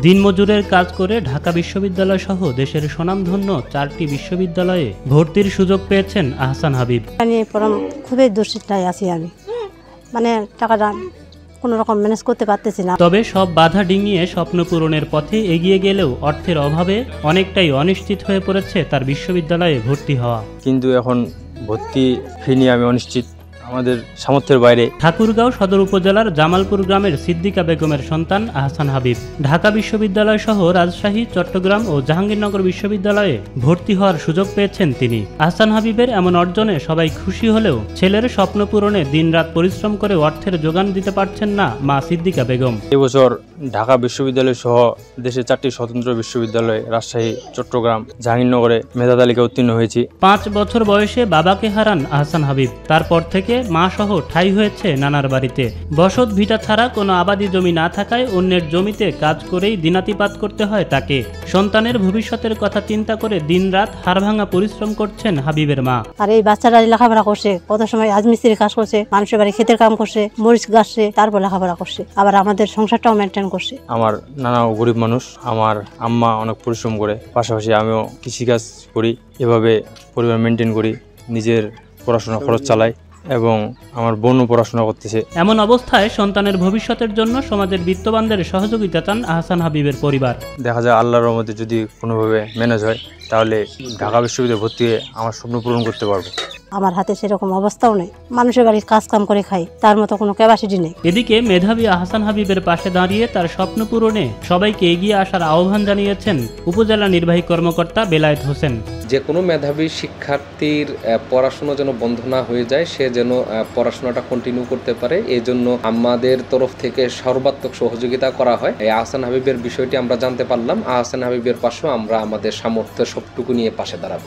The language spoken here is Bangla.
দিনমজুরের কাজ করে ঢাকা বিশ্ববিদ্যালয় সহ দেশের স্বনামধন্য 4টি বিশ্ববিদ্যালয়ে ভর্তির সুযোগ পেয়েছেন আহসান হাবিব। খুবই দুশ্চিন্তায় আছি আমি, টাকাটা কোনো রকম ম্যানেজ করতে পারতেছি না। তবে সব বাধা ডিঙিয়ে স্বপ্ন পূরণের পথে এগিয়ে গেলেও অর্থের অভাবে অনেকটাই অনিশ্চিত হয়ে পড়েছে তার বিশ্ববিদ্যালয়ে ভর্তি হওয়া। কিন্তু এখন ভর্তি ফি নিয়ে আমি অনিশ্চিত, আমাদের সামর্থ্যের বাইরে। ঠাকুরগাঁও সদর উপজেলার জামালপুর গ্রামের সিদ্দিকা বেগমের সন্তান আহসান হাবিব ঢাকা বিশ্ববিদ্যালয় সহ রাজশাহী, চট্টগ্রাম ও জাহাঙ্গীরনগর বিশ্ববিদ্যালয়ে ভর্তি হওয়ার সুযোগ পেয়েছেন তিনি। আহসান হাবিবের এমন অর্জনে সবাই খুশি হলেও ছেলের স্বপ্ন পূরণে দিনরাত পরিশ্রম করে অর্থের যোগান দিতে পারছেন না মা সিদ্দিকা বেগম। এবছর ঢাকা বিশ্ববিদ্যালয় সহ দেশের 4টি স্বতন্ত্র বিশ্ববিদ্যালয়ে রাজশাহী, চট্টগ্রাম, জাহাঙ্গীরনগরে মেধা তালিকায় উত্তীর্ণ হয়েছি। 5 বছর বয়সে বাবাকে হারান আহসান হাবিব। তারপর থেকে মা সহ ঠাঁই হয়েছে নানার বাড়িতে। বসত ভিটা ছাড়া কোনো আবাদি জমি না থাকায় অন্যের জমিতে কাজ করেই দিনাতিপাত করতে হয় তাকে। সন্তানের ভবিষ্যতের কথা চিন্তা করে দিনরাত হাড়ভাঙা পরিশ্রম করছেন হাবিবের মা। আর এই বাচ্চারা লেখাপড়া করছে, কত সময় রাজমিস্ত্রি কাজ করছে, মানুষের বাড়ি ক্ষেতের কাম করছে, মরিচ গাছছে, তারপর লেখাপড়া করছে, আবার আমাদের সংসারটাও মেনটেন করছে। আমার নানাও গরিব মানুষ, আমার আম্মা অনেক পরিশ্রম করে, পাশাপাশি আমিও কৃষিকাজ করি, এভাবে পরিবার মেনটেন করি, নিজের পড়াশোনা খরচ চালাই এবং আমার বোনও পড়াশোনা করতেছে। এমন অবস্থায় সন্তানের ভবিষ্যতের জন্য সমাজের বিত্তবানদের সহযোগিতা চান আহসান হাবিবের পরিবার। দেখা যায় আল্লাহর রহমতে যদি কোনোভাবে ম্যানেজ হয় তাহলে ঢাকা বিশ্ববিদ্যালয়ে ভর্তি হয়ে আমার স্বপ্ন পূরণ করতে পারবো। আমার হাতে সেরকম অবস্থাও নেই, মানুষের বাড়ির কাজ কাম করে খাই, তার মতো কোনো ক্যাপাসিটি নেই। এদিকে মেধাবী আহসান হাবিবের পাশে দাঁড়িয়ে তার স্বপ্ন পূরণে সবাইকে এগিয়ে আসার আহ্বান জানিয়েছেন উপজেলা নির্বাহী কর্মকর্তা বেলায়েত হোসেন। যে কোনো মেধাবী শিক্ষার্থীর পড়াশোনা যেন বন্ধ না হয়ে যায়, সে যেন পড়াশোনাটা কন্টিনিউ করতে পারে, এই জন্য আমাদের তরফ থেকে সর্বাত্মক সহযোগিতা করা হয়। এই আহসান হাবিবের বিষয়টি আমরা জানতে পারলাম। আহসান হাবিবের পাশেও আমরা আমাদের সামর্থ্য সবটুকু নিয়ে পাশে দাঁড়াবো।